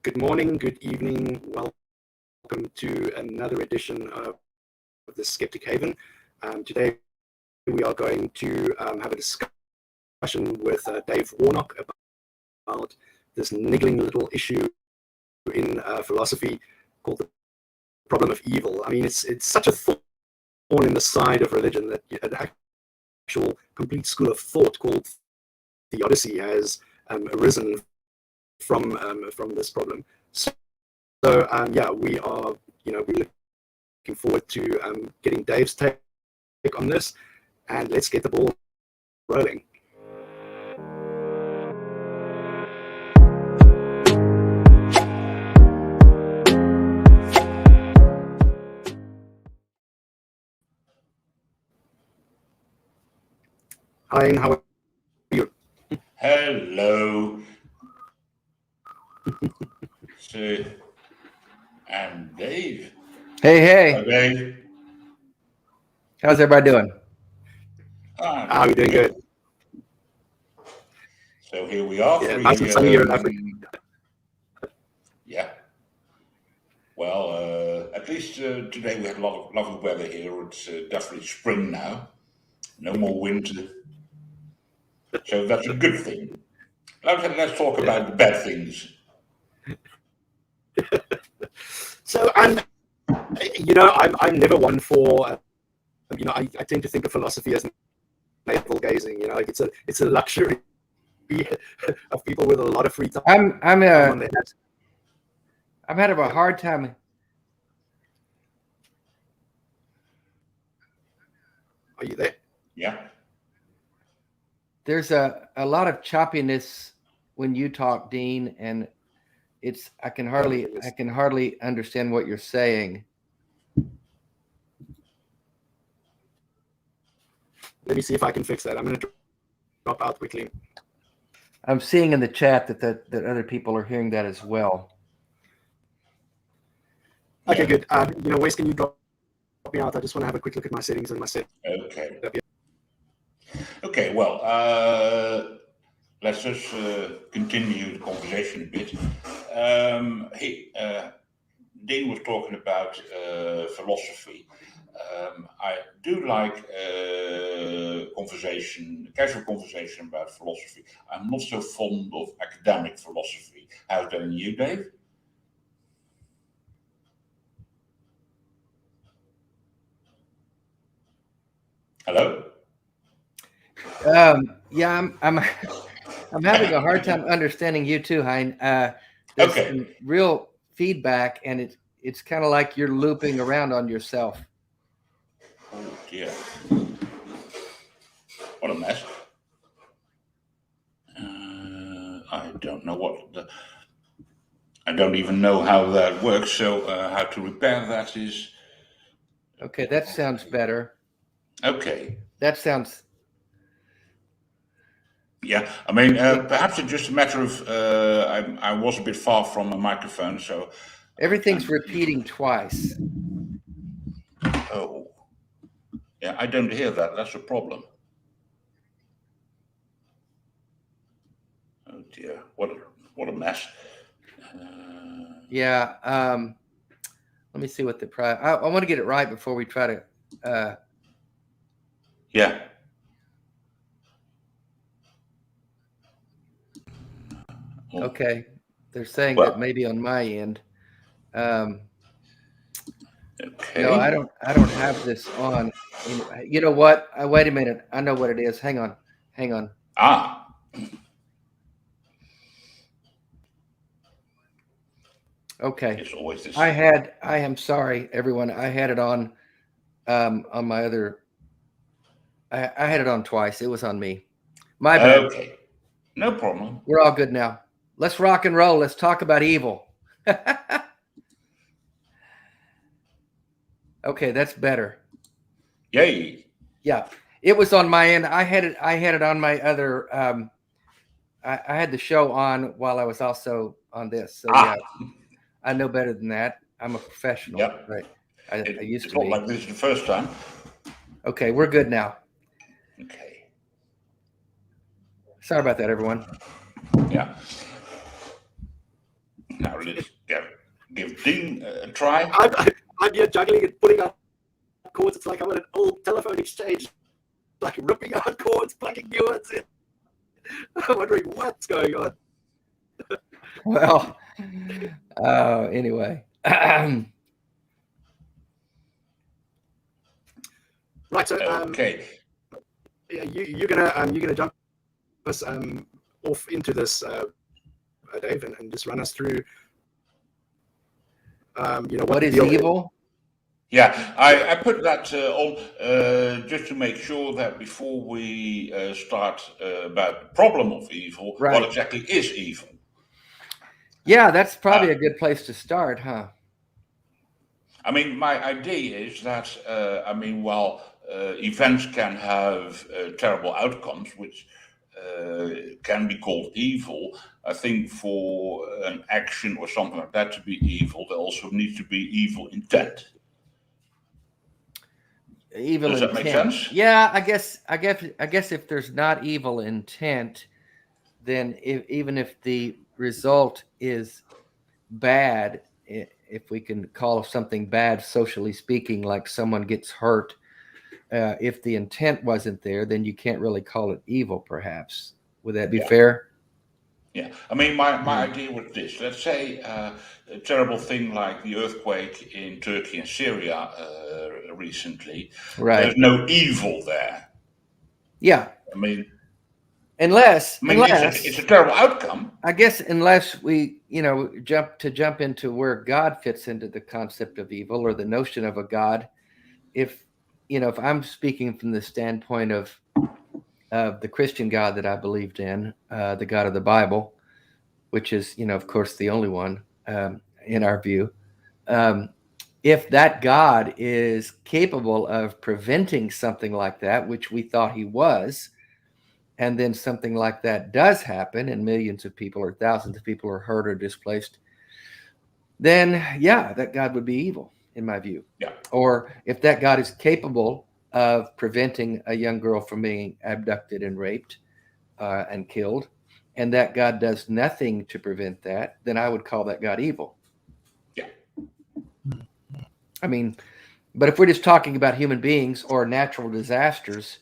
Good morning, good evening. Welcome to another edition of the Skeptic Haven. Today we are going to have a discussion with Dave Warnock about this niggling little issue in philosophy called the problem of evil. I mean, it's such a thorn in the side of religion that an actual complete school of thought called theodicy has arisen from this problem. So yeah, we are we're looking forward to getting Dave's take on this, and let's get the ball rolling. Hi, Ian, how are you? Hello. So, and Dave. Hey. Hello, Dave. How's everybody doing? We're doing good. So here we are. Yeah, nice and sunny here in Africa. Yeah. Well, at least today we had a lot of lovely weather here. It's definitely spring now. No more winter. So that's a good thing. Let's talk about the bad things. So I'm never one for I tend to think of philosophy as navel gazing. Like it's a luxury of people with a lot of free time. I'm having a hard time. Are you there? Yeah. There's a lot of choppiness when you talk, Dean, and I can hardly understand what you're saying. Let me see if I can fix that. I'm going to drop out quickly. I'm seeing in the chat that other people are hearing that as well. Okay, good. Wes, can you drop me out? I just want to have a quick look at my settings and my set. Okay. Okay. Well, let's just continue the conversation a bit. Dean was talking about philosophy. I do like casual conversation about philosophy. I'm not so fond of academic philosophy. How's that in you, Dave? Hello? Yeah, I'm having a hard time understanding you too, Hein. There's some real feedback, and it's kind of like you're looping around on yourself. Oh dear. What a mess. I don't know I don't even know how that works, so how to repair that is... Okay, that sounds better. Okay. That sounds... Yeah, I mean, perhaps it's just a matter of I was a bit far from a microphone, so... Everything's repeating twice. Oh. Yeah, I don't hear that. That's a problem. Oh dear, what a mess. Yeah, let me see what the I want to get it right before we try to... Yeah. Okay, they're saying that maybe on my end. Okay. No, I don't have this on. You know what? Wait a minute. I know what it is. Hang on. Ah. Okay. It's always this. I am sorry, everyone. I had it on my other. I had it on twice. It was on me. My bad. Okay. No problem. We're all good now. Let's rock and roll. Let's talk about evil. Okay, that's better. Yay. Yeah, it was on my end. I had it on my other. I had the show on while I was also on this. So yeah, I know better than that. I'm a professional. Yep. Right. I used to be. It's not like this the first time. Okay, we're good now. Okay. Sorry about that, everyone. Yeah. Now let's give Dean a try. I'm here juggling and pulling out cords. It's like I'm at an old telephone exchange, like ripping out cords, plugging new ones in. I'm wondering what's going on. Well, anyway. Right, so Okay. Yeah, you're gonna jump us off into this, Dave, and just run us through. What is evil? Yeah, I put that on just to make sure that before we start about the problem of evil, Right. what exactly is evil? Yeah, that's probably a good place to start, huh? I mean, my idea is that, while events can have terrible outcomes, which can be called evil, I think for an action or something like that to be evil, there also needs to be evil intent. Evil Does intent. that make sense? Yeah, I guess if there's not evil intent, then even if the result is bad, if we can call something bad, socially speaking, like someone gets hurt, if the intent wasn't there, then you can't really call it evil, perhaps. Would that be fair? Yeah, I mean, my idea was this. Let's say a terrible thing like the earthquake in Turkey and Syria recently. Right. There's no evil there. Yeah. I mean, unless it's a terrible outcome. I guess unless we, jump into where God fits into the concept of evil or the notion of a God. If I'm speaking from the standpoint of the Christian God that I believed in, the God of the Bible, which is, of course, the only one in our view. If that God is capable of preventing something like that, which we thought he was, and then something like that does happen and millions of people or thousands of people are hurt or displaced, then, yeah, that God would be evil, in my view. Yeah. Or if that God is capable of preventing a young girl from being abducted and raped and killed, and that God does nothing to prevent that, then I would call that God evil. Yeah. I mean, but if we're just talking about human beings or natural disasters,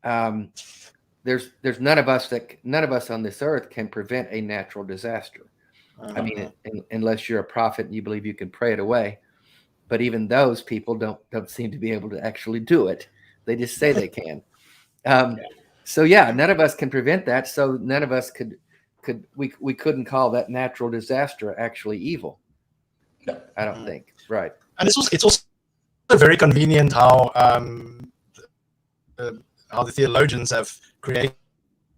there's none of us on this earth can prevent a natural disaster. I mean, unless you're a prophet and you believe you can pray it away. But even those people don't seem to be able to actually do it. They just say they can. So yeah, none of us can prevent that. So none of us we couldn't call that natural disaster actually evil. No. I don't think. Right. And it's also very convenient how the theologians have created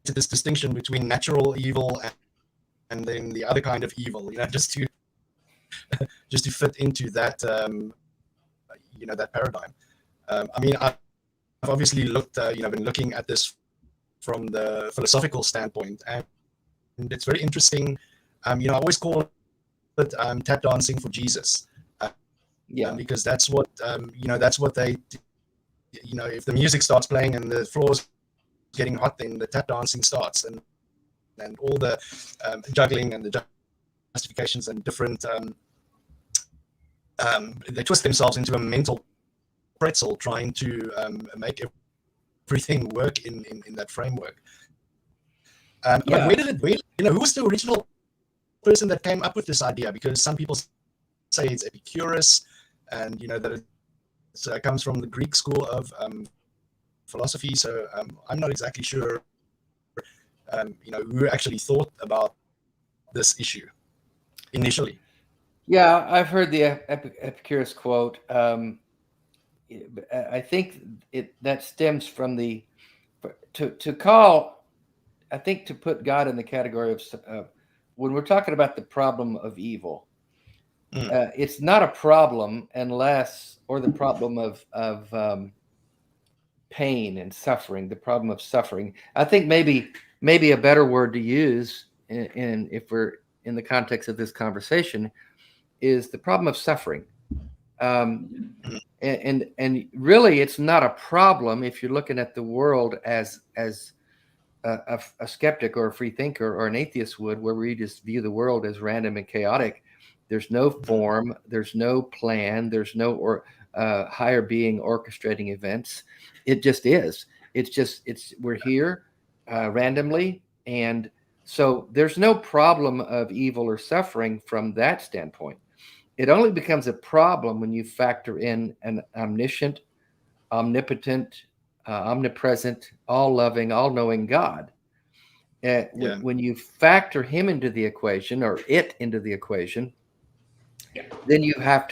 this distinction between natural evil and then the other kind of evil, just to fit into that that paradigm. I mean, I've obviously been looking at this from the philosophical standpoint, and it's very interesting. I always call it tap dancing for Jesus. Because that's what that's what they if the music starts playing and the floor's getting hot, then the tap dancing starts, and all the juggling and the justifications and different they twist themselves into a mental pretzel trying to make everything work in that framework. But where did it who was the original person that came up with this idea? Because some people say it's Epicurus, and that it comes from the Greek school of philosophy. So I'm not exactly sure who actually thought about this issue initially. Yeah, I've heard the Epicurus quote. I think that stems from to put God in the category of when we're talking about the problem of evil. It's not a problem the problem of pain and suffering, the problem of suffering. I think maybe a better word to use if we're in the context of this conversation is the problem of suffering. And really it's not a problem if you're looking at the world as a skeptic or a free thinker or an atheist would, where we just view the world as random and chaotic. There's no form. There's no plan. There's no higher being orchestrating events. It just is. We're here randomly. And so there's no problem of evil or suffering from that standpoint. It only becomes a problem when you factor in an omniscient, omnipotent, omnipresent, all-loving, all-knowing God. When you factor him into the equation, or it into the equation, then you have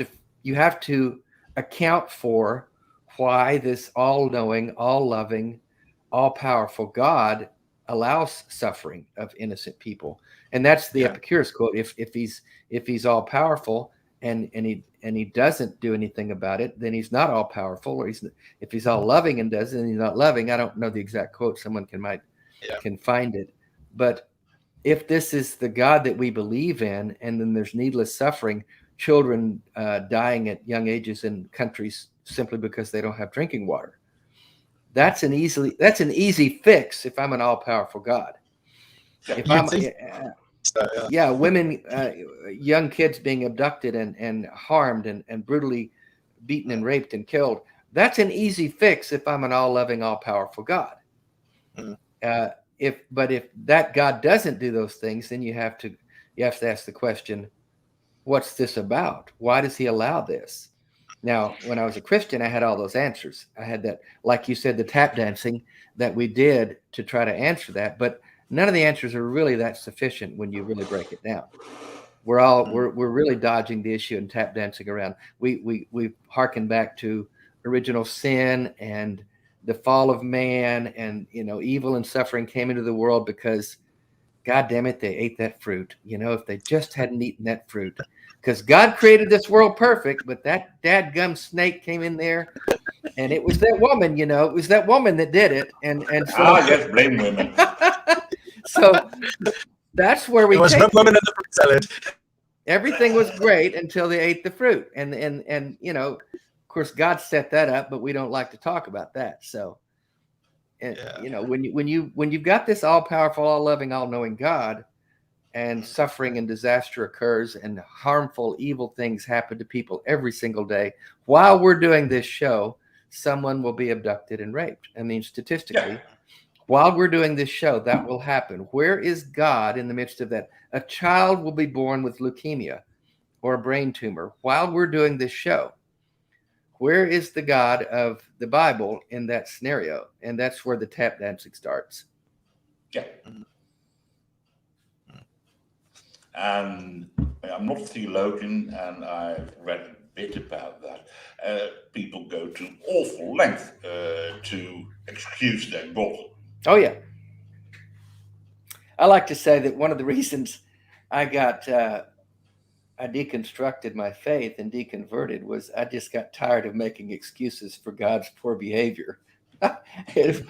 to account for why this all-knowing, all-loving, all-powerful God allows suffering of innocent people. And that's the Epicurus quote. If he's all-powerful and he doesn't do anything about it, then he's not all-powerful. Or if he's all-loving and does it, and he's not loving. I don't know the exact quote. Someone can find it. But if this is the God that we believe in, and then there's needless suffering, children dying at young ages in countries simply because they don't have drinking water, that's an easy fix if I'm an all-powerful God. If I'm, women, young kids being abducted and harmed and brutally beaten and raped and killed, that's an easy fix if I'm an all-loving, all-powerful God. If that God doesn't do those things, then you have to ask the question, what's this about? Why does he allow this? Now, when I was a Christian, I had all those answers. I had that, like you said, the tap dancing that we did to try to answer that, but none of the answers are really that sufficient when you really break it down. We're really dodging the issue and tap dancing around. We harken back to original sin and the fall of man, and evil and suffering came into the world because, God damn it, they ate that fruit. If they just hadn't eaten that fruit, because God created this world perfect, but that dadgum snake came in there, and it was that woman. It was that woman that did it, and so just blame women. So that's where we. It was women in the fruit salad. Everything was great until they ate the fruit, and of course, God set that up, but we don't like to talk about that. So, when you've got this all-powerful, all-loving, all-knowing God, and suffering and disaster occurs, and harmful, evil things happen to people every single day, while we're doing this show, someone will be abducted and raped. I mean, statistically, while we're doing this show, that will happen. Where is God in the midst of that? A child will be born with leukemia or a brain tumor while we're doing this show. Where is the God of the Bible in that scenario? And that's where the tap dancing starts. Yeah. And I'm not a theologian, and I've read a bit about that. People go to awful length to excuse their God. Oh, yeah. I like to say that one of the reasons I deconstructed my faith and deconverted was I just got tired of making excuses for God's poor behavior. It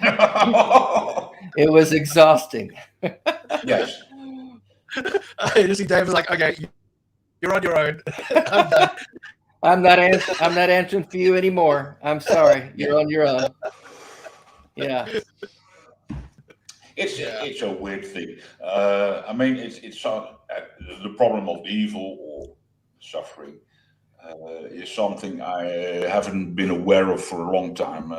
was exhausting. Yes. I just see David's like, okay, you're on your own. I'm not answering for you anymore. I'm sorry. You're on your own. Yeah. It's a weird thing. I mean, it's the problem of evil or suffering is something I haven't been aware of for a long time.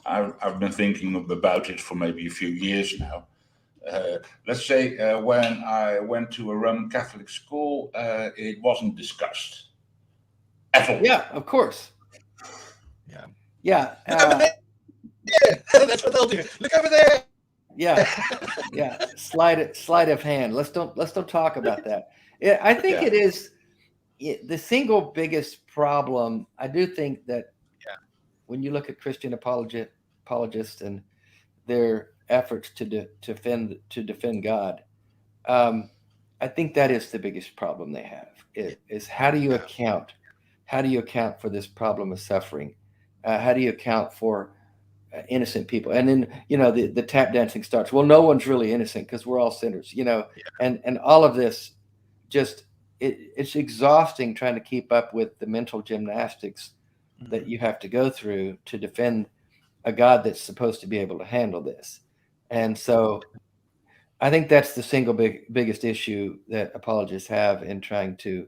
I've been thinking about it for maybe a few years now. Let's say when I went to a Roman Catholic school, it wasn't discussed at all. Yeah, of course. Yeah. Yeah. That's what they'll do. Look over there. Yeah. Sleight of hand. Let's don't talk about that. I think it is the single biggest problem. I do think that when you look at Christian apologists and their efforts to defend God, I think that is the biggest problem they have. Is how do you account for this problem of suffering? How do you account for innocent people? And then the tap dancing starts. Well, no one's really innocent because we're all sinners. And all of this just it's exhausting trying to keep up with the mental gymnastics that you have to go through to defend a God that's supposed to be able to handle this. And so I think that's the single biggest issue that apologists have in trying to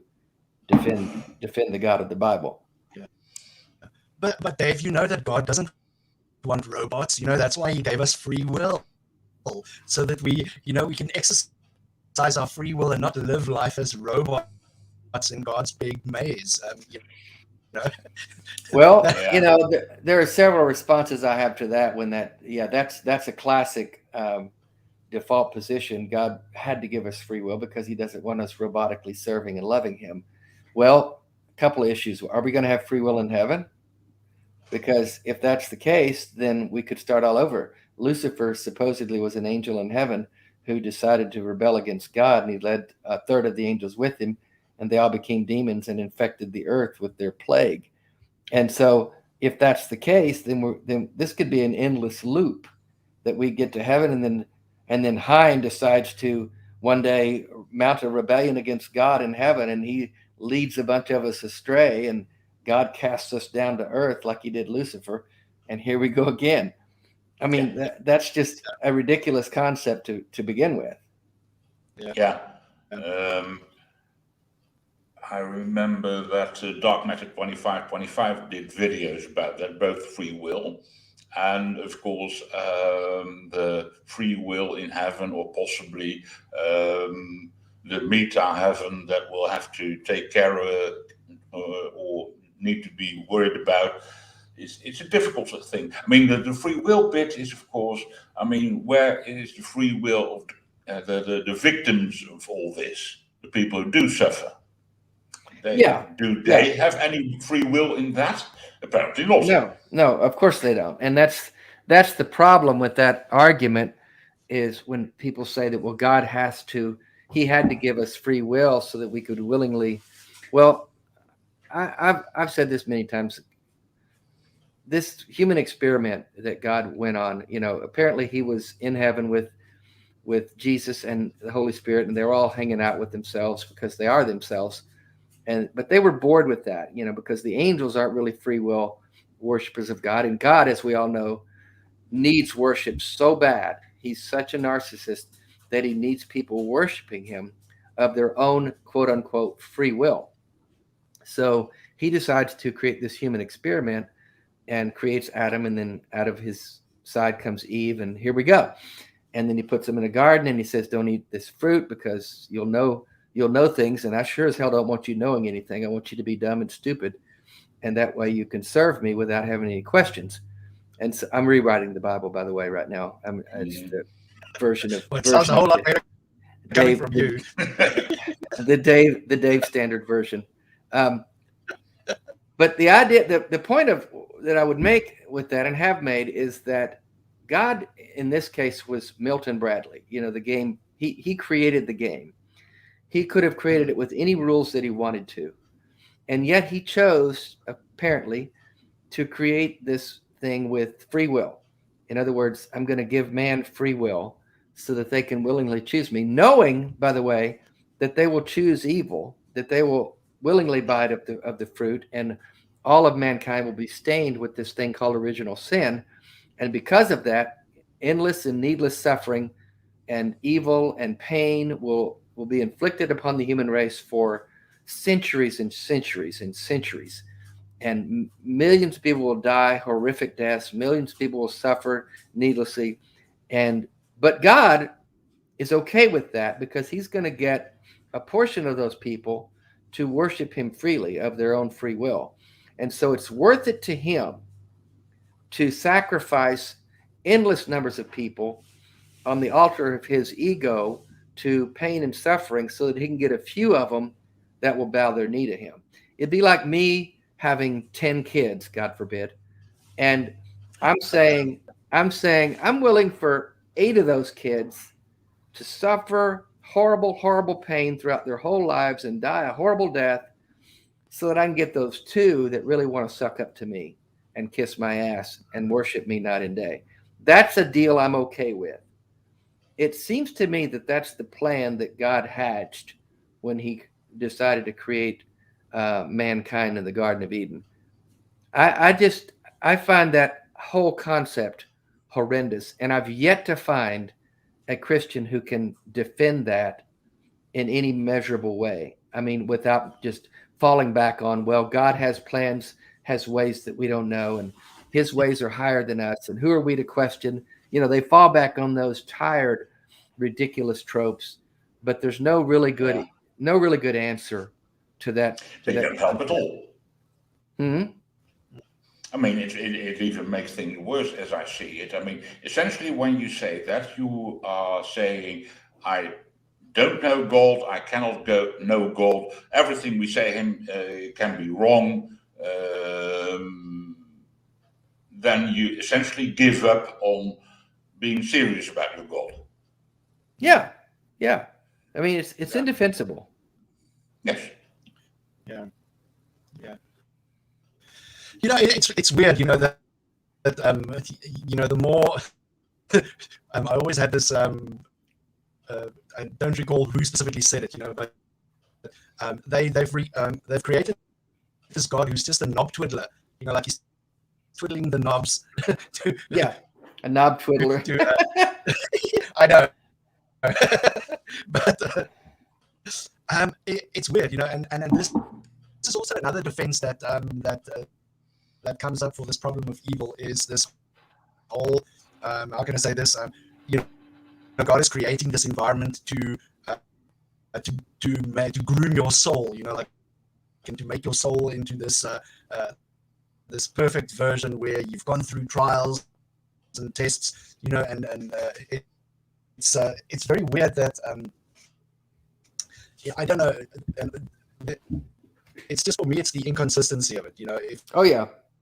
defend the God of the Bible. But Dave, you know that God doesn't want robots. You know, that's why he gave us free will, so that we can exercise our free will and not live life as robots in God's big maze. Know? Well, there are several responses I have to that. That's a classic default position. God had to give us free will because he doesn't want us robotically serving and loving him. Well, a couple of issues. Are we going to have free will in heaven? Because if that's the case, then we could start all over. Lucifer supposedly was an angel in heaven who decided to rebel against God, and he led a third of the angels with him, and they all became demons and infected the earth with their plague. And so if that's the case, then this could be an endless loop that we get to heaven, and then Hein decides to one day mount a rebellion against God in heaven, and he leads a bunch of us astray, and God casts us down to earth like he did Lucifer, and here we go again. I mean, that's just a ridiculous concept to begin with. Yeah. I remember that Dark Matter 2525 did videos about that, both free will and, of course, the free will in heaven, or possibly the meta heaven that we'll have to take care of or need to be worried about. It's a difficult thing. I mean, the free will bit is, of course, I mean, where is the free will of the victims of all this, the people who do suffer? Do they have any free will in that? Apparently not. No, of course they don't. And that's the problem with that argument, is when people say that, well, God he had to give us free will so that we could willingly. Well, I've said this many times. This human experiment that God went on, apparently he was in heaven with Jesus and the Holy Spirit, and they're all hanging out with themselves because they are themselves. But they were bored with that, because the angels aren't really free will worshipers of God. And God, as we all know, needs worship so bad. He's such a narcissist that he needs people worshiping him of their own quote unquote free will. So he decides to create this human experiment and creates Adam, and then out of his side comes Eve, and here we go. And then he puts them in a garden, and he says, don't eat this fruit because you'll know things, and I sure as hell don't want you knowing anything. I want you to be dumb and stupid, and that way you can serve me without having any questions. And so I'm rewriting the Bible, by the way, right now. It's the version of. Well, it sounds a whole lot better coming from you. the Dave standard version. But the idea, the point that I would make with that, and have made, is that God in this case was Milton Bradley. The game. He created the game. He could have created it with any rules that he wanted to. And yet he chose, apparently, to create this thing with free will. In other words, I'm going to give man free will so that they can willingly choose me, knowing, by the way, that they will choose evil, that they will willingly bite of the fruit, and all of mankind will be stained with this thing called original sin. And because of that, endless and needless suffering and evil and pain will be inflicted upon the human race for centuries and centuries and centuries. And millions of people will die horrific deaths. Millions of people will suffer needlessly. But God is okay with that, because he's going to get a portion of those people to worship him freely of their own free will. And so it's worth it to him to sacrifice endless numbers of people on the altar of his ego to pain and suffering so that he can get a few of them that will bow their knee to him. It'd be like me having 10 kids, God forbid. And I'm saying I'm willing for 8 of those kids to suffer horrible, horrible pain throughout their whole lives and die a horrible death so that I can get those 2 that really want to suck up to me and kiss my ass and worship me night and day. That's a deal I'm okay with. It seems to me that that's the plan that God hatched when he decided to create mankind in the Garden of Eden. I find that whole concept horrendous, and I've yet to find a Christian who can defend that in any measurable way. I mean, without just falling back on, well, God has plans, has ways that we don't know, and his ways are higher than us, and who are we to question? They fall back on those tired, ridiculous tropes, but there's no really good answer to that. They don't help at all. Mm-hmm. I mean, it even makes things worse as I see it. I mean, essentially, when you say that, you are saying, I don't know God, I cannot know God, everything we say him can be wrong. Then you essentially give up on being serious about your God. Yeah. I mean, it's indefensible. Yes. Yeah. It's weird, that the more I always had this. I don't recall who specifically said it, but they've created this God who's just a knob twiddler, like he's twiddling the knobs. A knob twiddler. I know, but it's weird, and this is also another defense that comes up for this problem of evil, is this whole how can I say this? God is creating this environment to groom your soul, and to make your soul into this this perfect version where you've gone through trials and tests, it's very weird that I don't know. It's just, for me, it's the inconsistency of it.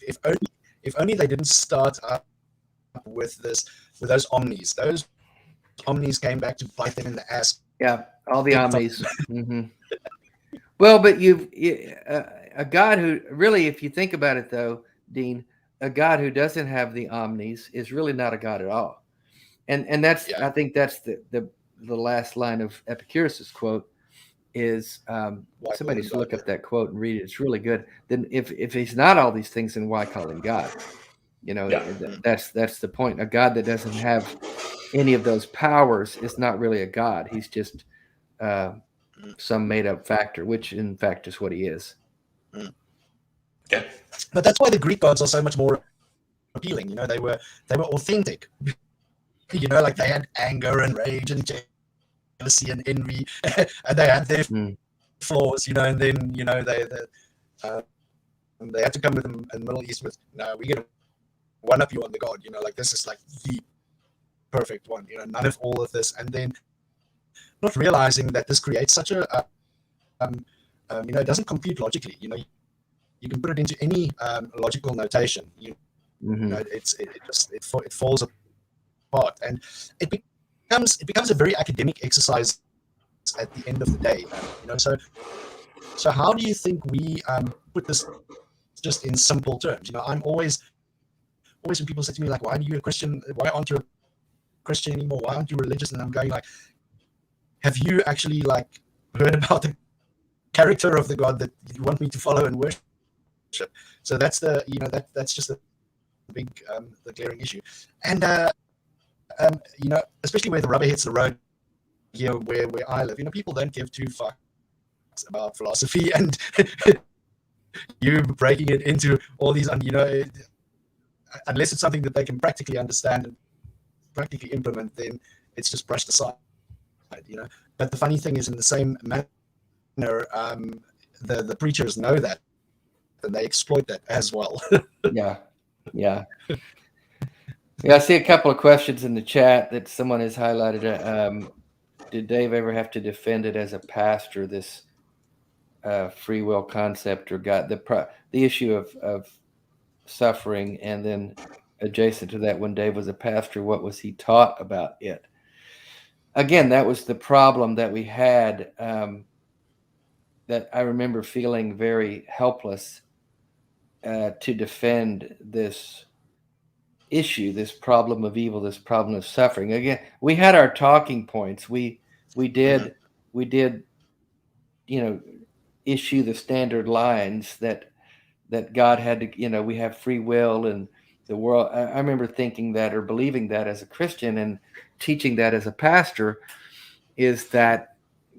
If only they didn't start up with those omnis. Those omnis came back to bite them in the ass. Yeah, all the omnis. Mm-hmm. Well, but a God who really, if you think about it, though, Dean, a God who doesn't have the omnis is really not a God at all. And that's I think that's the last line of Epicurus's quote is somebody should look up that quote and read it. It's really good. Then if he's not all these things, then why call him God? That's the point. A God that doesn't have any of those powers is not really a God. He's just some made up factor, which in fact is what he is. Yeah. But that's why the Greek gods are so much more appealing. They were authentic. Like they had anger and rage and jealousy and envy, and they had their flaws, and then they had to come with them in the Middle East with, no, we're gonna one up you on the God, like this is like the perfect one, none of all of this, and then not realizing that this creates such a it doesn't compute logically. You can put it into any logical notation. It falls apart, and it becomes a very academic exercise at the end of the day. So how do you think we put this just in simple terms? I'm always when people say to me, like, why are you a Christian? Why aren't you a Christian anymore? Why aren't you religious? And I'm going like, have you actually heard about the character of the God that you want me to follow and worship? So that's that's just the big the glaring issue. And especially where the rubber hits the road here where I live, people don't give two fucks about philosophy, and you breaking it into all these, unless it's something that they can practically understand and practically implement, then it's just brushed aside. But the funny thing is, in the same manner, the preachers know that, and they exploit that as well. Yeah. I see a couple of questions in the chat that someone has highlighted. Did Dave ever have to defend it as a pastor, this free will concept, or God, the issue of suffering? And then adjacent to that, when Dave was a pastor, what was he taught about it? Again, that was the problem that we had, that I remember feeling very helpless to defend this issue, this problem of evil, this problem of suffering. Again, we had our talking points. We did issue the standard lines that God had to, we have free will, and the world. I remember thinking that, or believing that as a Christian, and teaching that as a pastor, is that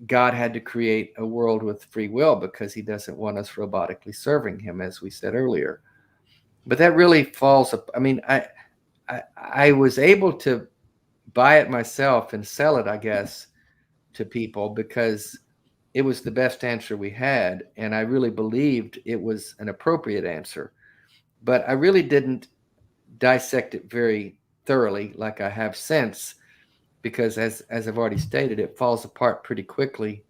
God had to create a world with free will because he doesn't want us robotically serving him, as we said earlier. But that really falls. I mean, I was able to buy it myself and sell it, I guess, to people because it was the best answer we had. And I really believed it was an appropriate answer. But I really didn't dissect it very thoroughly like I have since, because as I've already stated, it falls apart pretty quickly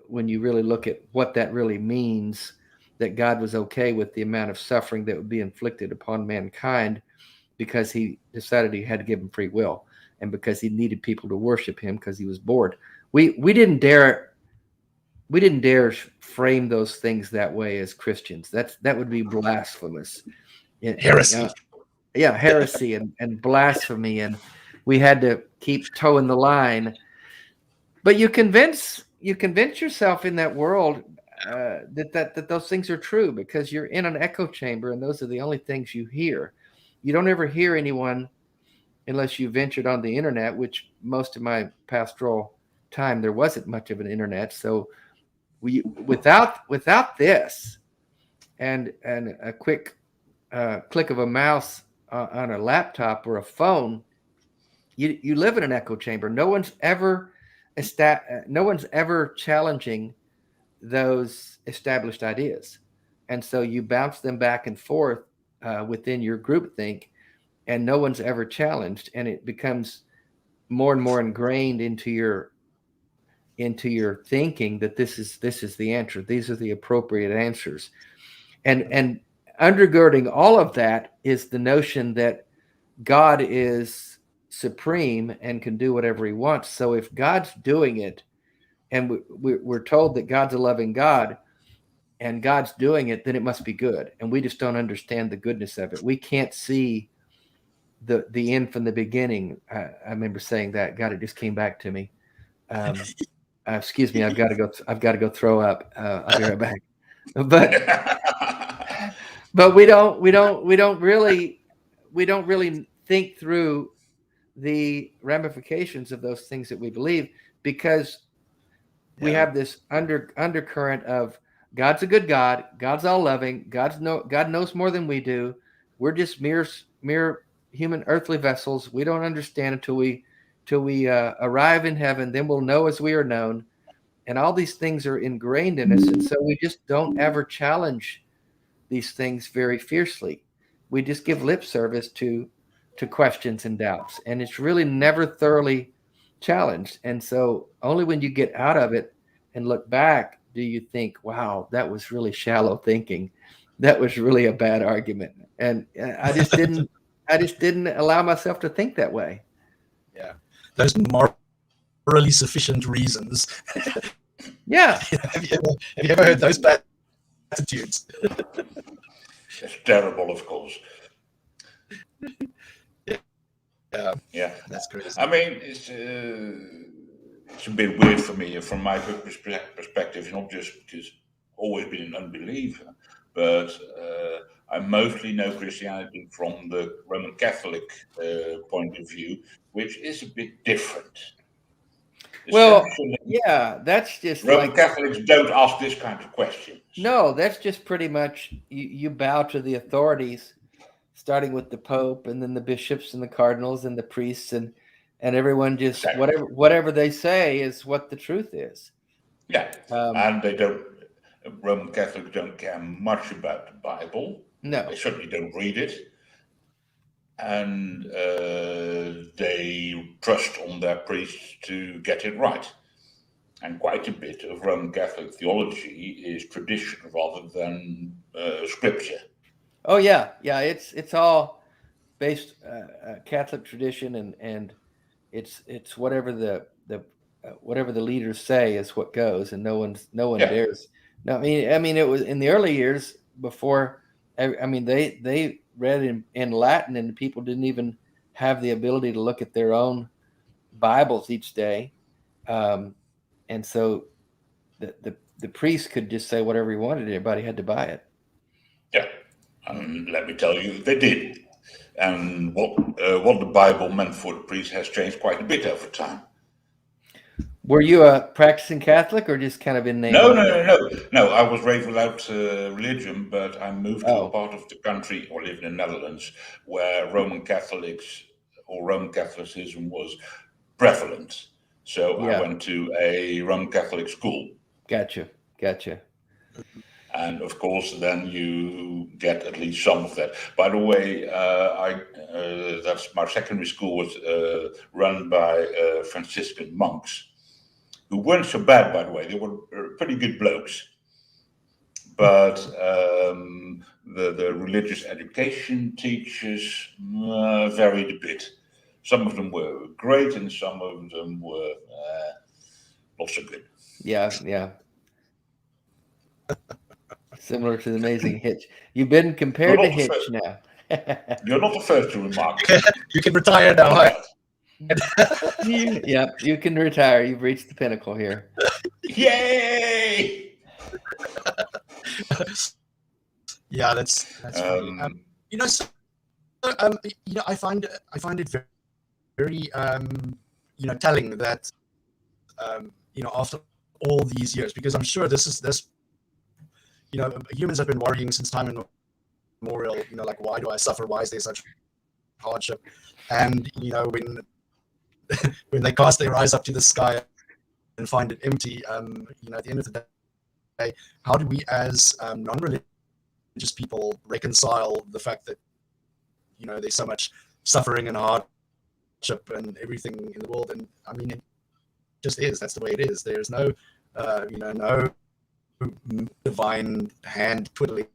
when you really look at what that really means, that God was okay with the amount of suffering that would be inflicted upon mankind because he decided he had to give them free will, and because he needed people to worship him because he was bored. We didn't dare frame those things that way as Christians. That would be blasphemous. Heresy. Yeah, heresy and blasphemy, and we had to keep towing the line. But you convince yourself in that world that those things are true because you're in an echo chamber, and those are the only things you hear. You don't ever hear anyone unless you ventured on the internet, which most of my pastoral time there wasn't much of an internet. So without this and a quick click of a mouse on a laptop or a phone, you live in an echo chamber. No one's ever challenging those established ideas, and so you bounce them back and forth within your groupthink, and no one's ever challenged, and it becomes more and more ingrained into your thinking that this is the answer. These are the appropriate answers, and undergirding all of that is the notion that God is supreme and can do whatever he wants. So if God's doing it, and we're told that God's a loving God and God's doing it, then it must be good. And we just don't understand the goodness of it. We can't see the end from the beginning. I remember saying that. God, it just came back to me. Excuse me, I've got to go throw up. I'll be right back. But we don't really think through the ramifications of those things that we believe, because we have this undercurrent of God's a good God, God's all loving, God knows more than we do. We're just mere human earthly vessels. We don't understand until we arrive in heaven. Then we'll know as we are known. And all these things are ingrained in us, and so we just don't ever challenge these things very fiercely. We just give lip service to questions and doubts, and it's really never thoroughly challenged. And so only when you get out of it and look back do you think, wow, that was really shallow thinking. That was really a bad argument. And I just didn't allow myself to think that way. Yeah. Those morally sufficient reasons. Yeah. Have you ever heard those platitudes? It's terrible, of course. Yeah, that's crazy. I mean, it's a bit weird for me from my perspective, not just because I've always been an unbeliever, but I mostly know Christianity from the Roman Catholic point of view, which is a bit different. Well, yeah, that's just Roman Catholics don't ask this kind of questions. No, that's just pretty much you bow to the authorities, starting with the Pope and then the bishops and the cardinals and the priests and everyone just exactly. whatever they say is what the truth is. Yeah, and they don't. Roman Catholics don't care much about the Bible. No, they certainly don't read it, and they trust on their priests to get it right. And quite a bit of Roman Catholic theology is tradition rather than scripture. Oh yeah, it's all based Catholic tradition, and it's whatever the whatever the leaders say is what goes, and no one dares. No, I mean it was in the early years before. I mean they read in Latin, and people didn't even have the ability to look at their own Bibles each day, and so the priest could just say whatever he wanted. Everybody had to buy it. Yeah, and let me tell you, they did. And what the Bible meant for the priest has changed quite a bit over time. Were you a practicing Catholic or just kind of in name? No. I was raised without religion, but I moved to a Oh, part of the country, or lived in the Netherlands, where Roman Catholics or Roman Catholicism was prevalent. So I yeah. went to a Roman Catholic school. Gotcha. And of course, then you get at least some of that. By the way, that's my secondary school was run by Franciscan monks, who weren't so bad, by the way. They were pretty good blokes. But the religious education teachers varied a bit. Some of them were great, and some of them were not so good. Yeah. Similar to the Amazing Hitch. You've been compared to Hitch now. You're not the first to remark. You can retire now. Yeah, you can retire. You've reached the pinnacle here. Yay! Yeah, that's funny. I find it very telling that after all these years, because I'm sure this humans have been worrying since time immemorial. Like, why do I suffer? Why is there such hardship? And when they cast their eyes up to the sky and find it empty, at the end of the day, how do we as non-religious people reconcile the fact that there's so much suffering and hardship and everything in the world? And I mean, it just is. That's the way it is. There's no no divine hand twiddling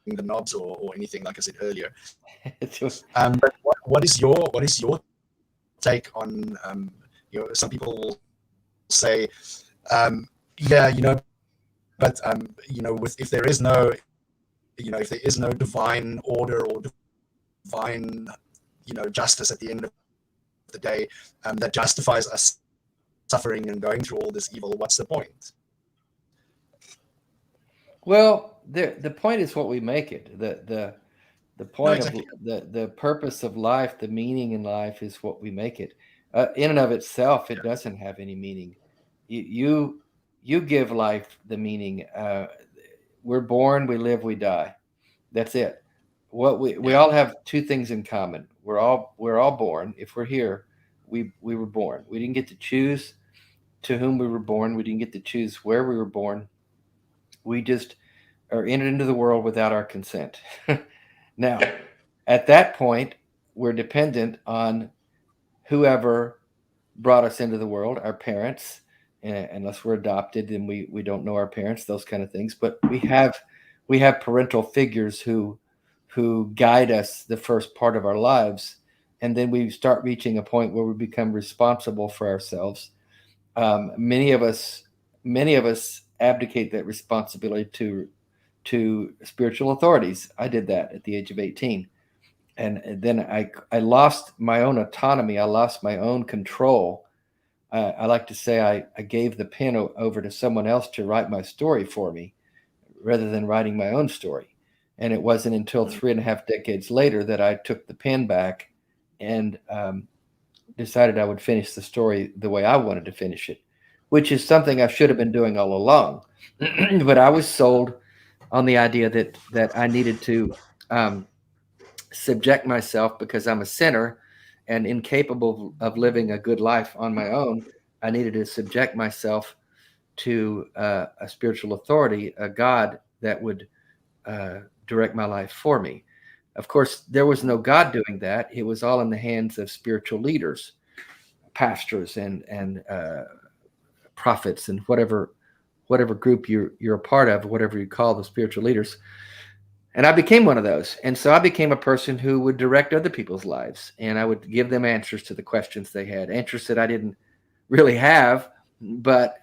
the knobs or anything, like I said earlier. But what is your take on some people will say but if there is no divine order or divine justice at the end of the day that justifies us suffering and going through all this evil, what's the point? Well, the point is what we make it. The point exactly. of the purpose of life, the meaning in life is what we make it. In and of itself, it doesn't have any meaning. You give life the meaning. We're born, we live, we die. That's it. What we all have two things in common. We're all born. If we're here, we were born. We didn't get to choose to whom we were born. We didn't get to choose where we were born. We just are entered into the world without our consent. Now, at that point, we're dependent on whoever brought us into the world, our parents, unless we're adopted and we don't know our parents, those kind of things. But we have parental figures who guide us the first part of our lives, and then we start reaching a point where we become responsible for ourselves. Many of us abdicate that responsibility to spiritual authorities. I did that at the age of 18. And then I lost my own autonomy. I lost my own control. I like to say I gave the pen over to someone else to write my story for me rather than writing my own story. And it wasn't until 3.5 decades later that I took the pen back and decided I would finish the story the way I wanted to finish it, which is something I should have been doing all along. But I was sold on the idea that I needed to subject myself, because I'm a sinner and incapable of living a good life on my own. I needed to subject myself to a spiritual authority, a God that would direct my life for me. Of course, there was no God doing that. It was all in the hands of spiritual leaders, pastors and prophets, and whatever group you're a part of, whatever you call the spiritual leaders. And I became one of those. And so I became a person who would direct other people's lives, and I would give them answers to the questions they had, answers that I didn't really have, but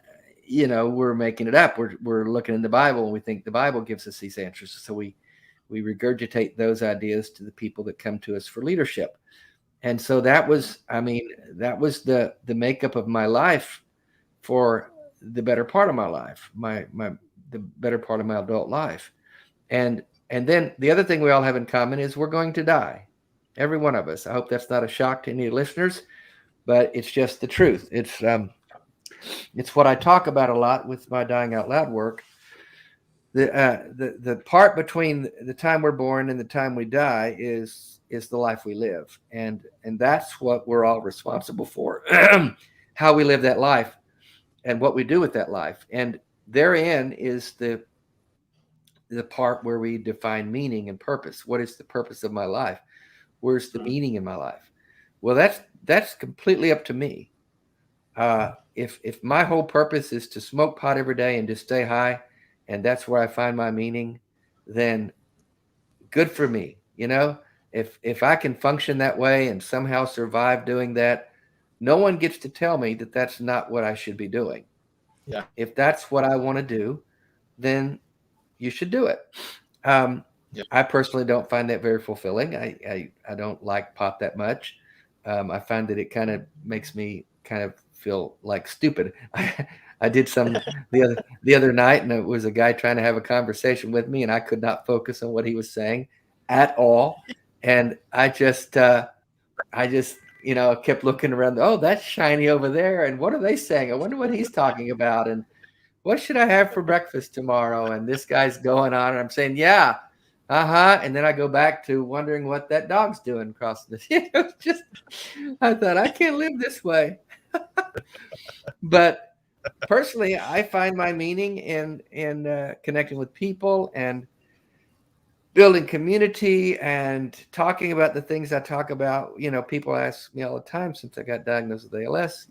we're making it up. We're looking in the Bible, and we think the Bible gives us these answers. So we regurgitate those ideas to the people that come to us for leadership. And so that was the makeup of my life for the better part of my life, the better part of my adult life. And then the other thing we all have in common is we're going to die. Every one of us. I hope that's not a shock to any listeners, but it's just the truth. It's It's what I talk about a lot with my Dying Out Loud work. The part between the time we're born and the time we die is the life we live, and that's what we're all responsible for. How we live that life and what we do with that life, and therein is the part where we define meaning and purpose. What is the purpose of my life? Where's the meaning in my life? Well, that's completely up to me. If my whole purpose is to smoke pot every day and just stay high, and that's where I find my meaning, then good for me. If I can function that way and somehow survive doing that, no one gets to tell me that that's not what I should be doing. Yeah. If that's what I want to do, then you should do it. I personally don't find that very fulfilling. I don't like pot that much. I find that it kind of makes me kind of feel like stupid. I did some the other night, and it was a guy trying to have a conversation with me, and I could not focus on what he was saying at all. And I just kept looking around. Oh, that's shiny over there, and what are they saying? I wonder what he's talking about, and what should I have for breakfast tomorrow? And this guy's going on, and I'm saying, yeah, and then I go back to wondering what that dog's doing across the. I thought I can't live this way. But personally, I find my meaning in connecting with people and building community and talking about the things I talk about. People ask me all the time since I got diagnosed with ALS.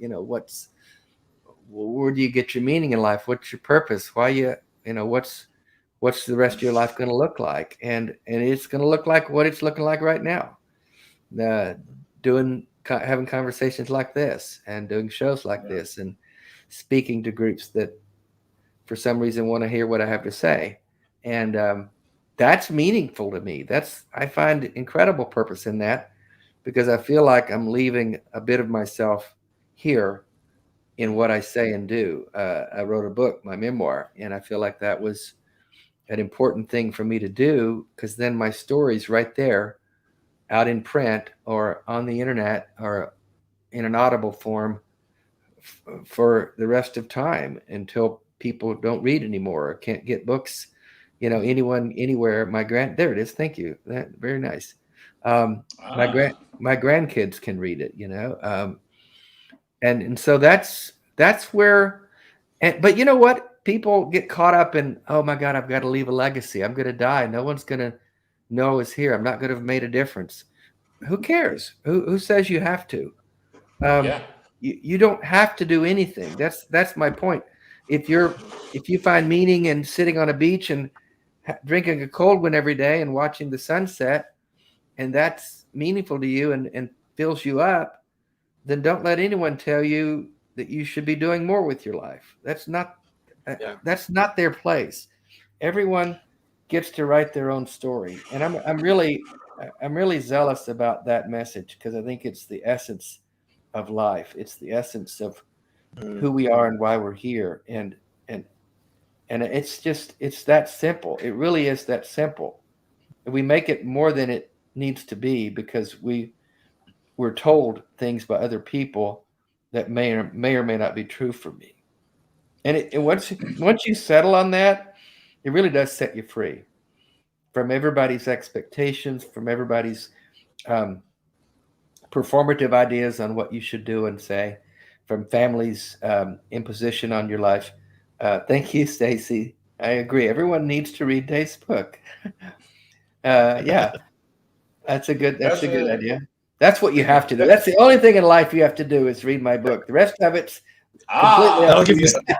Where do you get your meaning in life? What's your purpose? Why what's the rest of your life going to look like? And it's going to look like what it's looking like right now. Having conversations like this and doing shows like this and speaking to groups that for some reason want to hear what I have to say. And that's meaningful to me. I find incredible purpose in that, because I feel like I'm leaving a bit of myself here in what I say and do. I wrote a book, my memoir, and I feel like that was an important thing for me to do, because then my story's right there out in print or on the internet or in an audible form for the rest of time until people don't read anymore or can't get books, anyone, anywhere. There it is. Thank you. Very nice. My grandkids can read it, and so that's where, but you know what? People get caught up in, oh my God, I've got to leave a legacy. I'm going to die. No one's going to know I was here. I'm not going to have made a difference. Who cares? Who says you have to? You don't have to do anything. That's my point. If you find meaning in sitting on a beach and drinking a cold one every day and watching the sunset, and that's meaningful to you and fills you up, then don't let anyone tell you that you should be doing more with your life. That's not their place. Everyone gets to write their own story, and I'm really zealous about that message, because I think it's the essence of life. It's the essence of who we are and why we're here, and it's that simple. It really is that simple. We make it more than it needs to be, because we're told things by other people that may or may not be true for me. And once you settle on that, it really does set you free from everybody's expectations, from everybody's performative ideas on what you should do and say, from families' imposition on your life. Thank you, Stacy. I agree. Everyone needs to read Dave's book. That's a good idea. That's what you have to do. That's the only thing in life you have to do is read my book. The rest of it's completely I'll give you something.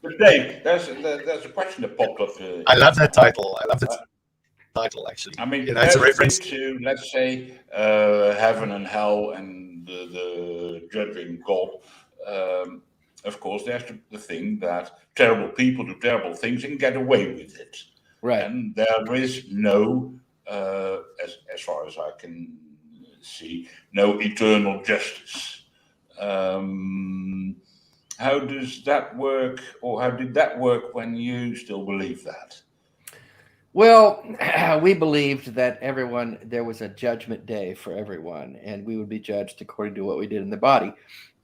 But Dave, there's a question that popped up. I love that title. Actually. I mean, it's a reference to, let's say, heaven and hell and the judging God. Of course, there's the thing that terrible people do terrible things and get away with it. Right. And there is no, as far as I can see, no eternal justice. How does that work, or how did that work when you still believe that? Well, we believed that there was a judgment day for everyone, and we would be judged according to what we did in the body.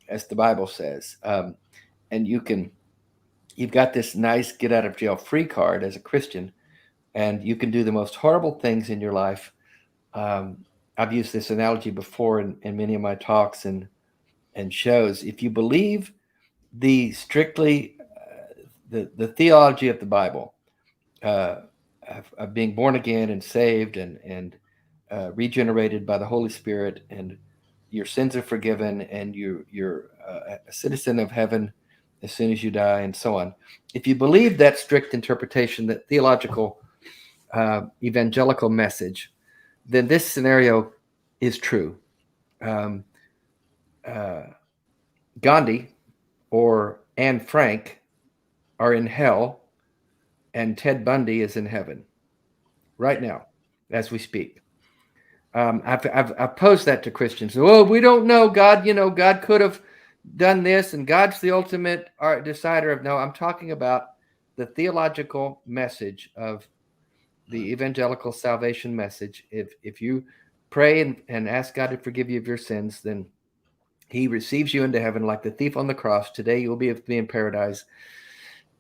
as the Bible says. And you've got this nice get out of jail free card as a Christian, and you can do the most horrible things in your life. I've used this analogy before in many of my talks and shows. If you believe the strictly the theology of the Bible, of being born again and saved and regenerated by the Holy Spirit, and your sins are forgiven, and you're a citizen of heaven as soon as you die, and so on. If you believe that strict interpretation, that theological evangelical message, then this scenario is true. Gandhi or Anne Frank are in hell, and Ted Bundy is in heaven right now as we speak. I've posed that to Christians. Oh, we don't know. God, God could have done this, and God's the ultimate decider of. No, I'm talking about the theological message of the evangelical salvation message. If you pray and ask God to forgive you of your sins, then he receives you into heaven like the thief on the cross. Today you will be in paradise.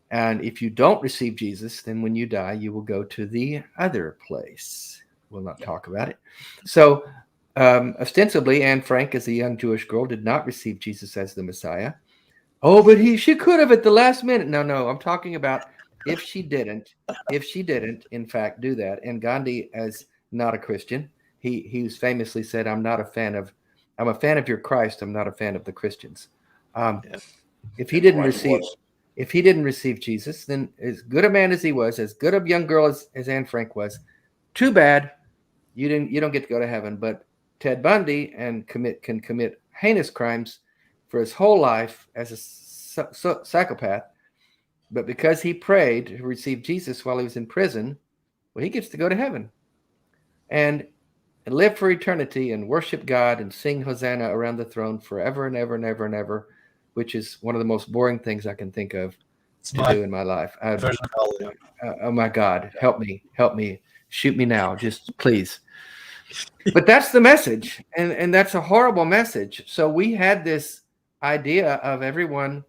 And if you don't receive Jesus, then when you die, you will go to the other place. We'll not talk about it. So ostensibly, Anne Frank, as a young Jewish girl, did not receive Jesus as the Messiah. Oh, but she could have at the last minute. No, I'm talking about if she didn't, in fact, do that. And Gandhi, as not a Christian, he famously said, I'm a fan of your Christ. I'm not a fan of the Christians. If he didn't receive Jesus, then as good a man as he was, as good a young girl as Anne Frank was, too bad. You don't get to go to heaven. But Ted Bundy can commit heinous crimes for his whole life as a psychopath. But because he prayed to receive Jesus while he was in prison, well, he gets to go to heaven and live for eternity and worship God and sing Hosanna around the throne forever and ever and ever and ever, which is one of the most boring things I can think of to do in my life. Oh my God, help me, shoot me now, just please. But that's the message, and that's a horrible message. So we had this idea of everyone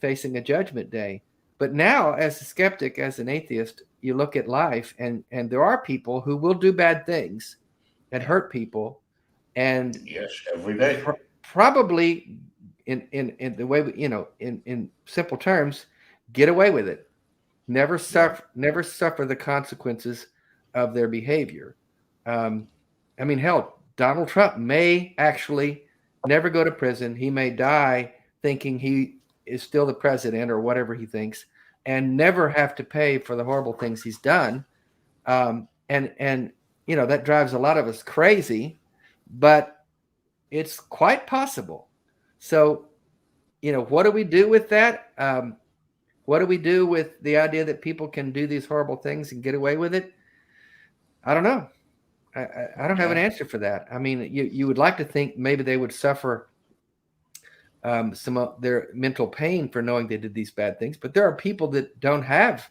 facing a judgment day. But now, as a skeptic, as an atheist, you look at life, and there are people who will do bad things and hurt people, and yes, every day, probably in the way in simple terms, get away with it. Never suffer the consequences of their behavior. I mean, hell, Donald Trump may actually never go to prison. He may die thinking he is still the president or whatever he thinks, and never have to pay for the horrible things he's done. And that drives a lot of us crazy, but it's quite possible. So, what do we do with that? What do we do with the idea that people can do these horrible things and get away with it? I don't know. I don't have an answer for that. I mean, you would like to think maybe they would suffer some of their mental pain for knowing they did these bad things, but there are people that don't have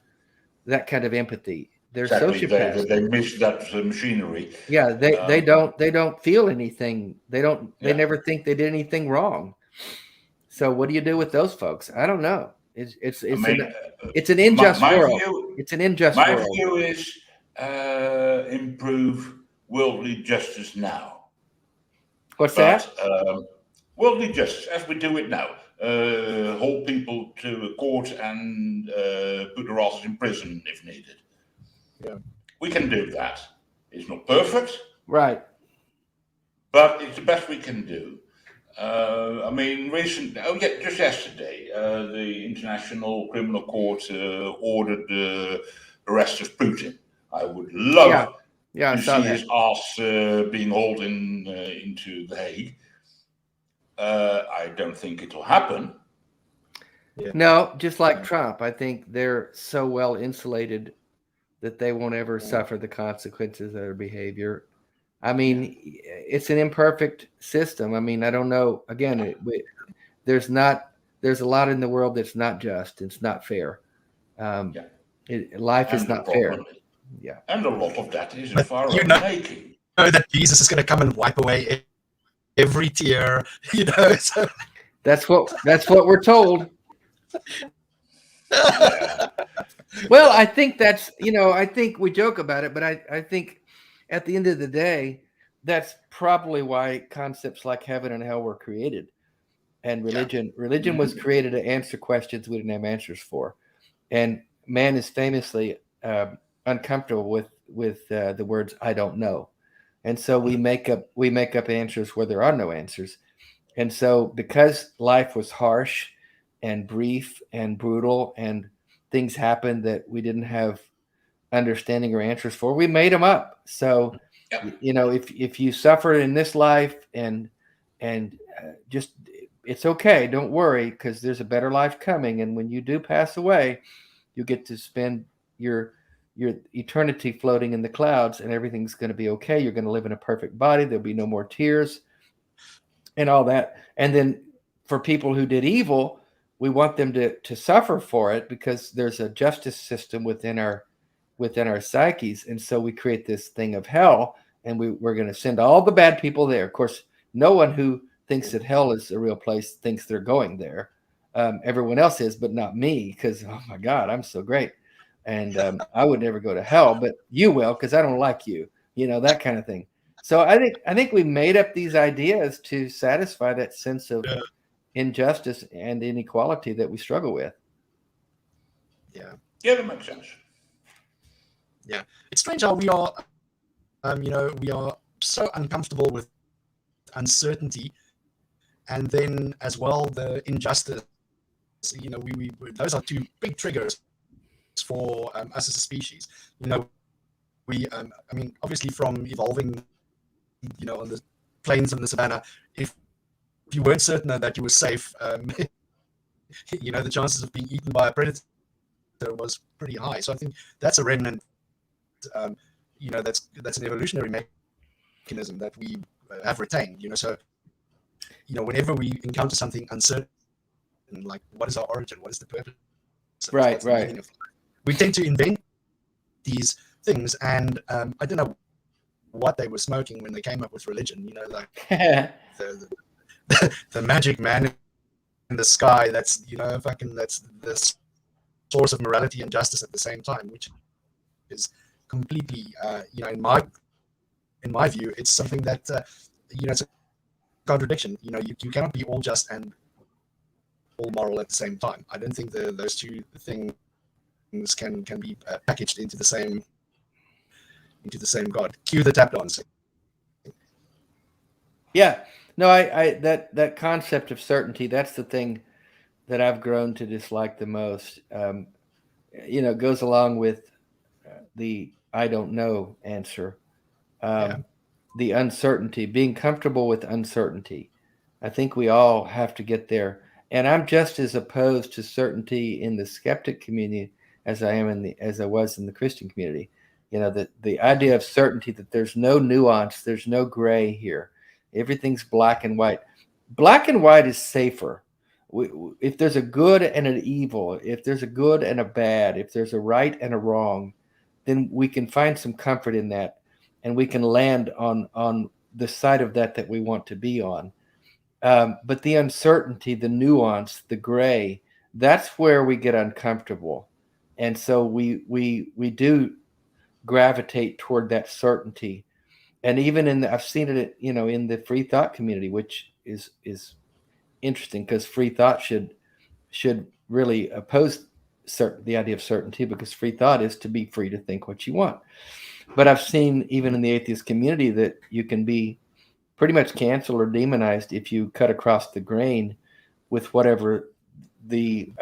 that kind of empathy. They're sociopaths. They miss that machinery. Yeah, they don't feel anything. They never think they did anything wrong. So what do you do with those folks? I don't know. It's an unjust world. It's an unjust world. My view is improve worldly justice now. What's that? Worldly justice, as we do it now. Hold people to a court and put their asses in prison if needed. Yeah. We can do that. It's not perfect. Right. But it's the best we can do. Just yesterday, the International Criminal Court ordered the arrest of Putin. I would love to see his ass being hauled into The Hague. I don't think it'll happen. Yeah. No, just like Trump, I think they're so well insulated that they won't ever suffer the consequences of their behavior. I mean, it's an imperfect system. I mean, I don't know. Again, there's a lot in the world that's not just. It's not fair. Life is not fair. Yeah, and a lot of that is of our own making. Know that Jesus is going to come and wipe away every tear. So. That's what we're told. Well, I think that's, I think we joke about it, but I think at the end of the day, that's probably why concepts like heaven and hell were created. And religion was created to answer questions we didn't have answers for. And man is famously uncomfortable with the words "I don't know," and so we make up answers where there are no answers. And so, because life was harsh and brief and brutal, and things happened that we didn't have understanding or answers for, we made them up. So, if you suffer in this life and just, it's okay, don't worry, because there's a better life coming. And when you do pass away, you get to spend your eternity floating in the clouds, and everything's going to be okay. You're going to live in a perfect body. There'll be no more tears and all that. And then for people who did evil, we want them to suffer for it, because there's a justice system within our psyches. And so we create this thing of hell, and we're going to send all the bad people there. Of course, no one who thinks that hell is a real place thinks they're going there. Everyone else is, but not me, because, oh my God, I'm so great. And I would never go to hell, but you will, because I don't like you, that kind of thing. So I think we made up these ideas to satisfy that sense of injustice and inequality that we struggle with. Yeah, that makes sense. Yeah, it's strange how we are, we are so uncomfortable with uncertainty, and then as well the injustice. We those are two big triggers for us as a species. We obviously from evolving, on the plains and the savannah, if you weren't certain that you were safe, the chances of being eaten by a predator was pretty high. So I think that's a remnant. That's an evolutionary mechanism that we have retained. So whenever we encounter something uncertain, like what is our origin, what is the purpose, right, we tend to invent these things. And I don't know what they were smoking when they came up with religion. Like the magic man in the sky. That's that's the source of morality and justice at the same time, which is completely in my view, it's something that it's a contradiction. You cannot be all just and all moral at the same time. I don't think those two things can be packaged into the same God. Cue the tap dancing. Yeah, no, I that concept of certainty, that's the thing that I've grown to dislike the most. It goes along with the I don't know answer. The uncertainty, being comfortable with uncertainty. I think we all have to get there. And I'm just as opposed to certainty in the skeptic community as I was in the Christian community. The idea of certainty, that there's no nuance, there's no gray here. Everything's black and white. Black and white is safer. If there's a good and an evil, if there's a good and a bad, if there's a right and a wrong, then we can find some comfort in that, and we can land on the side of that we want to be on. But the uncertainty, the nuance, the gray, that's where we get uncomfortable. And so we do gravitate toward that certainty. And even I've seen it, in the free thought community, which is interesting, because free thought should really oppose the idea of certainty, because free thought is to be free to think what you want. But I've seen even in the atheist community that you can be pretty much canceled or demonized if you cut across the grain with whatever the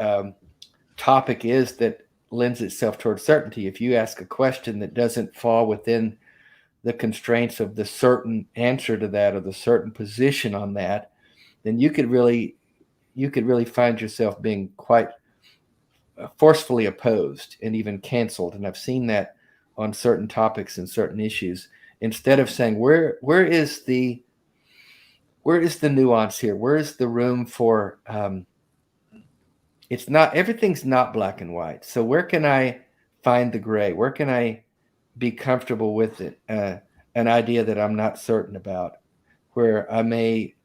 topic is that lends itself towards certainty. If you ask a question that doesn't fall within the constraints of the certain answer to that, or the certain position on that, then you could really find yourself being quite forcefully opposed and even canceled. And I've seen that on certain topics and certain issues. Instead of saying, where is the nuance here? Where is the room for everything's not black and white. So where can I find the gray? Where can I be comfortable with it? An idea that I'm not certain about, where I may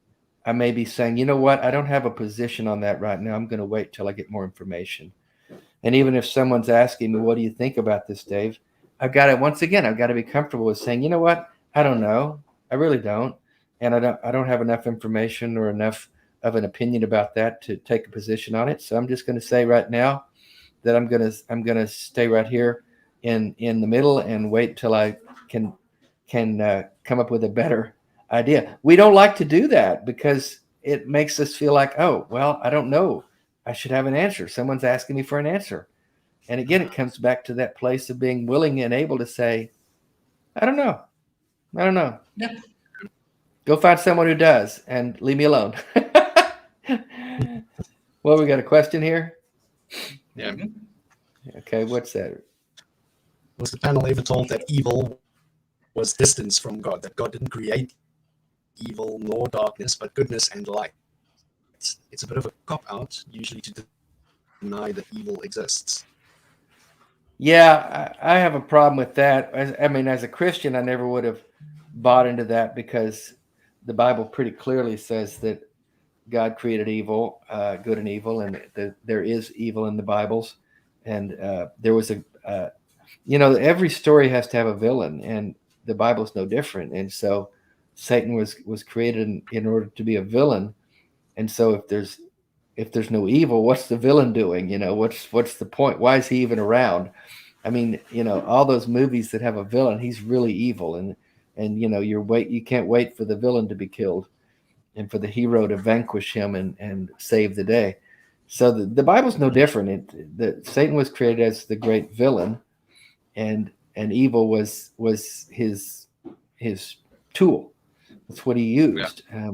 I may be saying, you know what, I don't have a position on that right now. I'm going to wait till I get more information. And even if someone's asking me, what do you think about this, Dave? I've got to be comfortable with saying, you know what, I don't know. I really don't. And I don't have enough information or enough of an opinion about that to take a position on it. So I'm just going to say right now that I'm going to stay right here in the middle and wait till I can come up with a better idea. We don't like to do that because it makes us feel like, oh, well, I don't know. I should have an answer. Someone's asking me for an answer. And again, it comes back to that place of being willing and able to say, I don't know. I don't know. Yeah. Go find someone who does and leave me alone. Well, we got a question here. Yeah. Okay, what's that? Was the panel ever told that evil was distance from God, that God didn't create evil nor darkness, but goodness and light? It's a bit of a cop-out, usually, to deny that evil exists. Yeah, I have a problem with that. As a Christian, I never would have bought into that because the Bible pretty clearly says that God created evil, good and evil, and there is evil in the Bibles. And there was every story has to have a villain, and the Bible's no different. And so Satan was created in order to be a villain. And so if there's no evil, what's the villain doing? What's the point? Why is he even around? I mean, all those movies that have a villain, he's really evil, and you can't wait for the villain to be killed and for the hero to vanquish him and save the day. So the Bible's no different. Satan was created as the great villain, and evil was his tool. That's what he used. Yeah.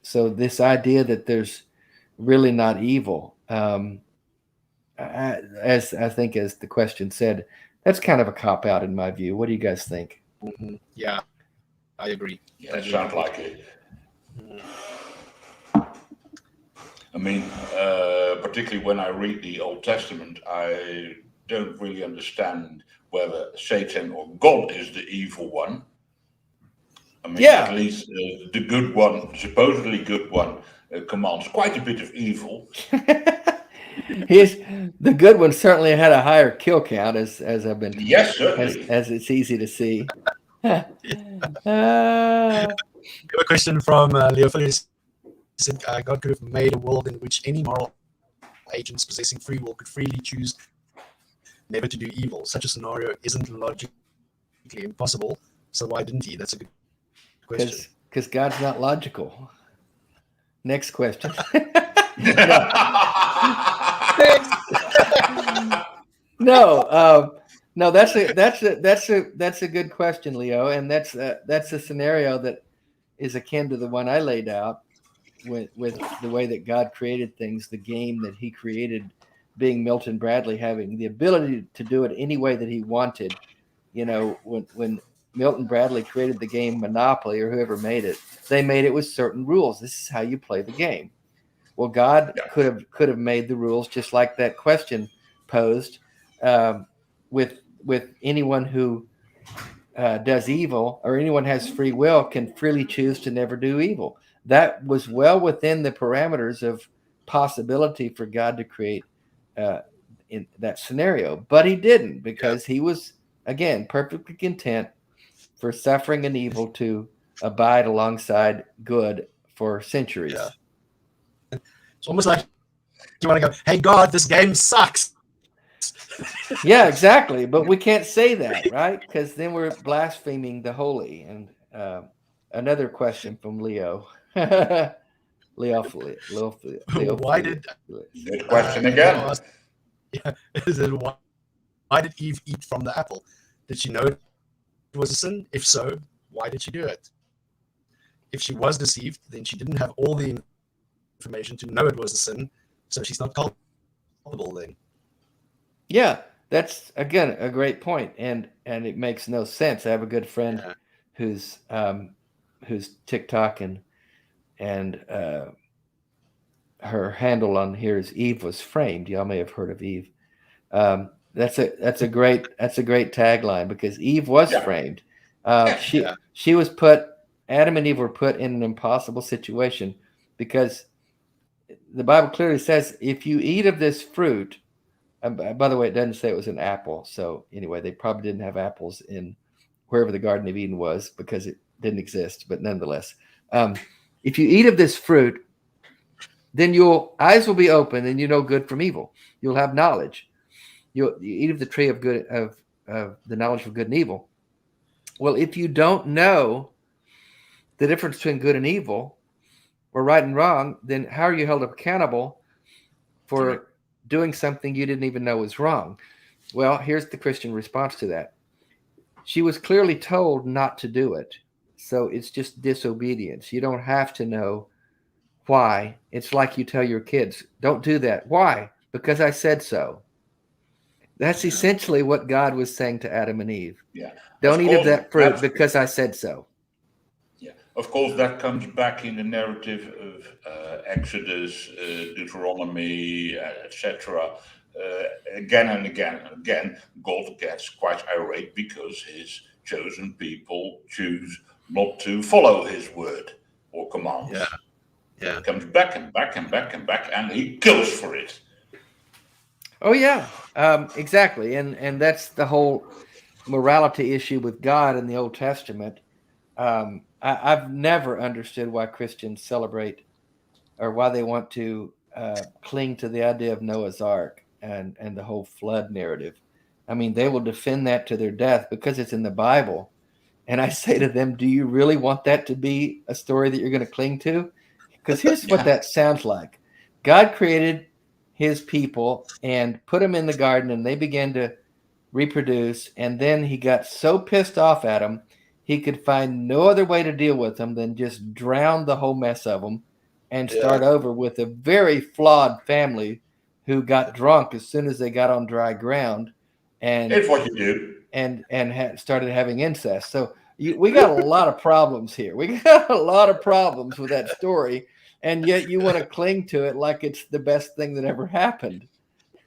So this idea that there's really not evil, as the question said, that's kind of a cop-out in my view. What do you guys think? Mm-hmm. Yeah, I agree. Yeah, it sounds like it. I mean, particularly when I read the Old Testament, I don't really understand whether Satan or God is the evil one. I mean, yeah. At least the good one, supposedly good one, commands quite a bit of evil. The good one certainly had a higher kill count, as I've been told. Yes, certainly. As it's easy to see. We have a question from Leo Phillips. He said, God could have made a world in which any moral agents possessing free will could freely choose never to do evil. Such a scenario isn't logically impossible. So why didn't he? That's a good question. Because God's not logical. Next question. No, that's a good question, Leo, and that's a scenario that is akin to the one I laid out with the way that God created things, the game that He created, being Milton Bradley, having the ability to do it any way that he wanted. When Milton Bradley created the game Monopoly, or whoever made it, they made it with certain rules. This is how you play the game. Well, God could have made the rules just like that question posed, with anyone who does evil, or anyone has free will, can freely choose to never do evil. That was well within the parameters of possibility for God to create in that scenario, but He didn't, because He was, again, perfectly content for suffering and evil to abide alongside good for centuries. Yeah. It's almost like you want to go, hey, God, this game sucks. Yeah, exactly. But we can't say that, right? Because then we're blaspheming the holy. And another question from Leo. Leo. Why did... Good question again. Why did Eve eat from the apple? Did she know it was a sin? If so, why did she do it? If she was deceived, then she didn't have all the information to know it was a sin, so she's not culpable then. Yeah, that's, again, a great point, and it makes no sense. I have a good friend who's TikTok and her handle on here is Eve was framed. Y'all may have heard of Eve. That's a great tagline, because Eve was framed. She was put. Adam and Eve were put in an impossible situation. because the Bible clearly says if you eat of this fruit, by the way, it doesn't say it was an apple. So anyway, they probably didn't have apples in wherever the Garden of Eden was because it didn't exist. But nonetheless, if you eat of this fruit, then your eyes will be open and you know good from evil. You'll have knowledge. You eat of the tree of good of the knowledge of good and evil. Well, if you don't know the difference between good and evil, or right and wrong, then how are you held accountable for doing something you didn't even know was wrong? Well, here's the Christian response to that. She was clearly told not to do it. So it's just disobedience. You don't have to know why. It's like you tell your kids, don't do that. Why? Because I said so. That's essentially what God was saying to Adam and Eve. Yeah. Don't eat of that fruit because I said so. Yeah. Of course, that comes back in the narrative of Exodus, Deuteronomy, etc. Again and again and again, God gets quite irate because his chosen people choose not to follow his word or commands. Yeah. Yeah. It comes back and back and back and back, and he kills for it. Oh yeah, exactly, and that's the whole morality issue with God in the Old Testament. I've never understood why Christians celebrate or why they want to cling to the idea of Noah's Ark and the whole flood narrative. I mean, they will defend that to their death because it's in the Bible. And I say to them, do you really want that to be a story that you're going to cling to? Because here's what that sounds like. God created his people and put them in the garden, and they began to reproduce. And then he got so pissed off at them, he could find no other way to deal with them than just drown the whole mess of them and start over with a very flawed family who got drunk as soon as they got on dry ground. And it's what you do. And started having incest. So we got a lot of problems here. We got a lot of problems with that story. And yet you want to cling to it like it's the best thing that ever happened.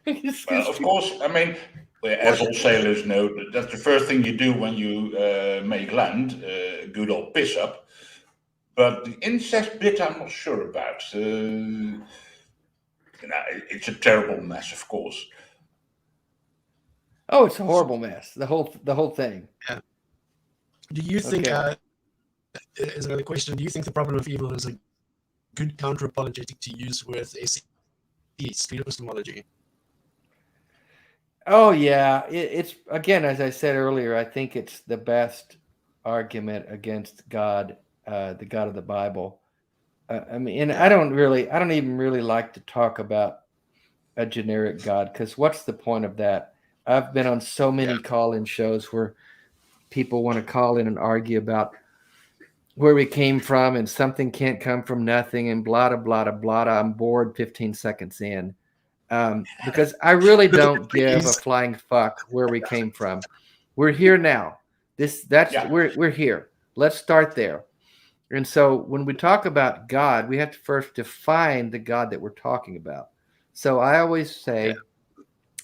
Well, of course, I mean, as all sailors know, that's the first thing you do when you make land, good old piss up. But the incest bit, I'm not sure about. It's a terrible mess, of course. Oh, it's a horrible mess. The whole thing. Yeah. Do you think? Is another question. Do you think the problem of evil is a good counter-apologetic to use with atheists, epistemology? Oh yeah, it's again, as I said earlier, I think it's the best argument against God, the God of the Bible. I mean, and I don't even really like to talk about a generic God, because what's the point of that? I've been on so many call-in shows where people want to call in and argue about where we came from and something can't come from nothing and blah, blah, blah, blah. I'm bored 15 seconds in because I really don't give a flying fuck where we came from. We're here now. We're here. Let's start there. And so when we talk about God, we have to first define the God that we're talking about. So I always say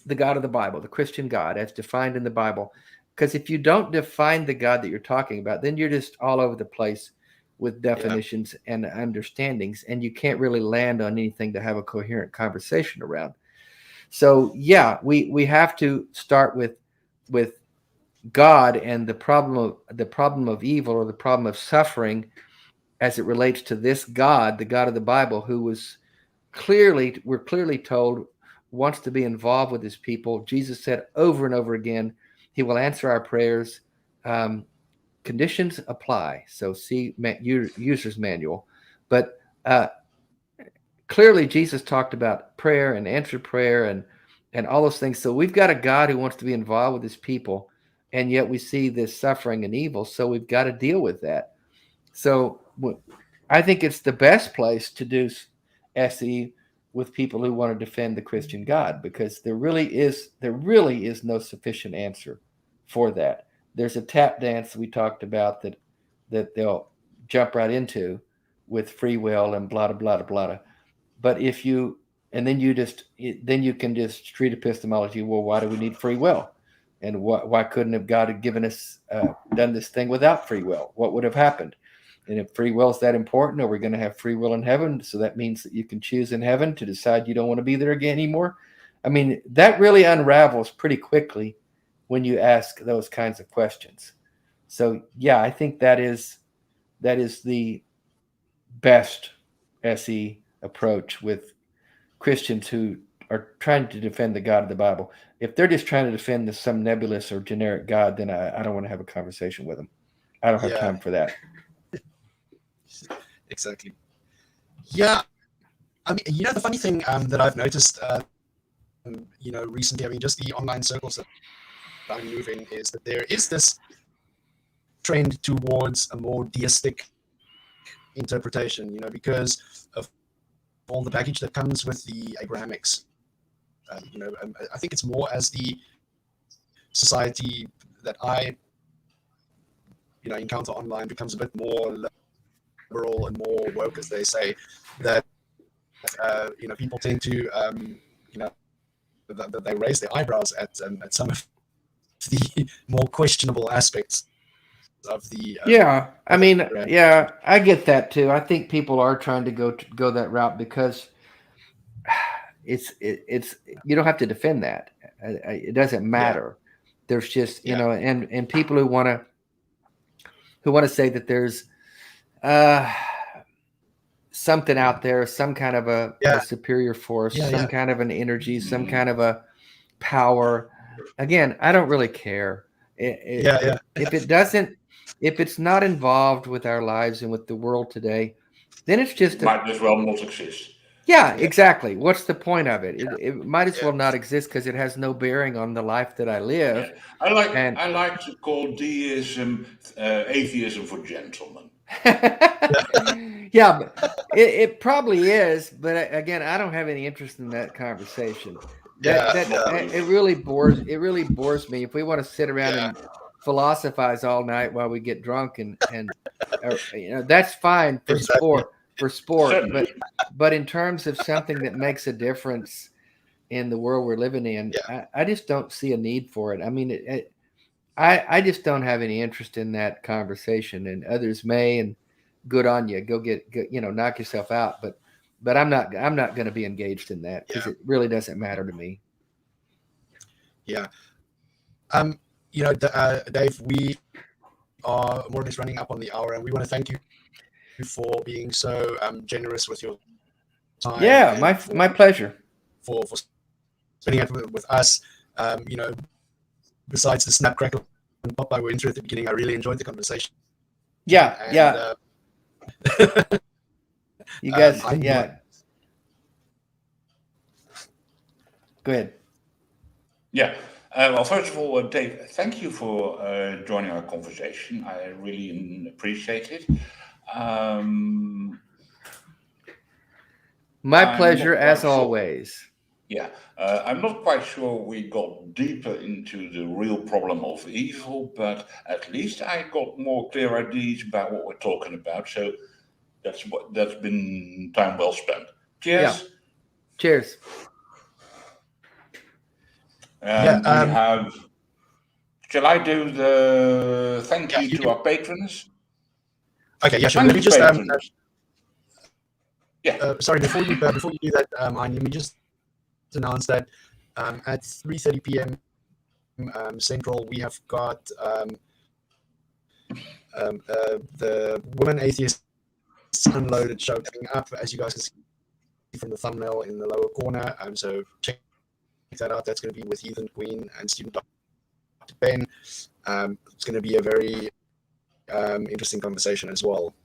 the God of the Bible, the Christian God as defined in the Bible. Because if you don't define the God that you're talking about, then you're just all over the place with definitions and understandings, and you can't really land on anything to have a coherent conversation around. So we have to start with God and the problem of evil, or the problem of suffering as it relates to this God, the God of the Bible, who was we're clearly told wants to be involved with his people. Jesus said over and over again, he will answer our prayers. Conditions apply. So see user's manual. But clearly Jesus talked about prayer and answered prayer and all those things. So we've got a God who wants to be involved with his people, and yet we see this suffering and evil. So we've got to deal with that. So I think it's the best place to do SE with people who want to defend the Christian God, because there really is no sufficient answer for that. There's a tap dance we talked about that they'll jump right into with free will and blah, blah, blah, blah. But then you can just treat epistemology. Well, why do we need free will? And why couldn't have God have given us, done this thing without free will? What would have happened? And if free will is that important, are we going to have free will in heaven? So that means that you can choose in heaven to decide you don't want to be there again anymore. I mean, that really unravels pretty quickly when you ask those kinds of questions. So yeah, I think that is the best SE approach with Christians who are trying to defend the God of the Bible. If they're just trying to defend some nebulous or generic God, then I don't want to have a conversation with them. I don't have time for that. Exactly. Yeah. I mean, the funny thing that I've noticed, recently, I mean, just the online circles that I'm moving, is that there is this trend towards a more deistic interpretation, because of all the baggage that comes with the Abrahamics. I think it's more as the society that I, encounter online becomes a bit more liberal and more woke, as they say, that people tend to that they raise their eyebrows at some of the more questionable aspects of the I get that too. I think people are trying to go that route because it's you don't have to defend that. It doesn't matter. There's just and people who want to say that there's something out there, some kind of a superior force, some kind of an energy, some kind of a power. Again, I don't really care. If it's not involved with our lives and with the world today, then it's just might as well not exist. Yeah, exactly. What's the point of it? It might as well not exist because it has no bearing on the life that I live. Yeah. I like to call deism atheism for gentlemen. Yeah, but it probably is, but again, I don't have any interest in that conversation. It really bores me. If we want to sit around and philosophize all night while we get drunk and that's fine for sport, but in terms of something that makes a difference in the world we're living in, I just don't see a need for it. I mean, I just don't have any interest in that conversation, and others may, and good on you. Go get knock yourself out. But I'm not going to be engaged in that because it really doesn't matter to me. Yeah. Dave, we are more or less running up on the hour, and we want to thank you for being so generous with your time. Yeah, my pleasure. For spending it with us. Besides the snap, crackle, and pop I went through at the beginning, I really enjoyed the conversation. Yeah. You guys, Go ahead. Yeah. Well, first of all, Dave, thank you for joining our conversation. I really appreciate it. My pleasure, as always. Yeah, I'm not quite sure we got deeper into the real problem of evil, but at least I got more clear ideas about what we're talking about. So that's been time well spent. Cheers. Yeah. Cheers. Shall I do the thank you to our patrons? Okay, yeah, sure. Let me just sorry, before you do that, let me just announce that at 3:30 p.m. Central, we have got the Women Atheists Unloaded show coming up, as you guys can see from the thumbnail in the lower corner. So check that out. That's going to be with Heathen Queen and student Dr. Ben. It's going to be a very interesting conversation as well.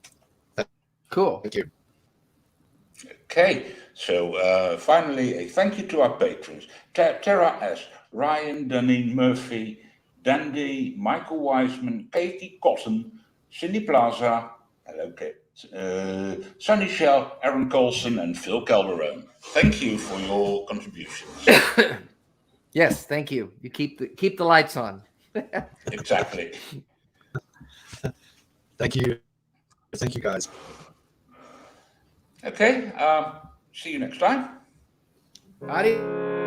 Cool. Thank you. Okay, so finally, a thank you to our patrons. Tara S., Rion, Deneen, Murphy, Dandy, Michael Wiseman, Katie Cotton, Cindy Plaza, hello Kate, Sunny Shell, Aaron Coalson, and Phil Calderone. Thank you for your contributions. Yes, thank you. You keep the lights on. Exactly. Thank you, guys. Okay, see you next time. Adios.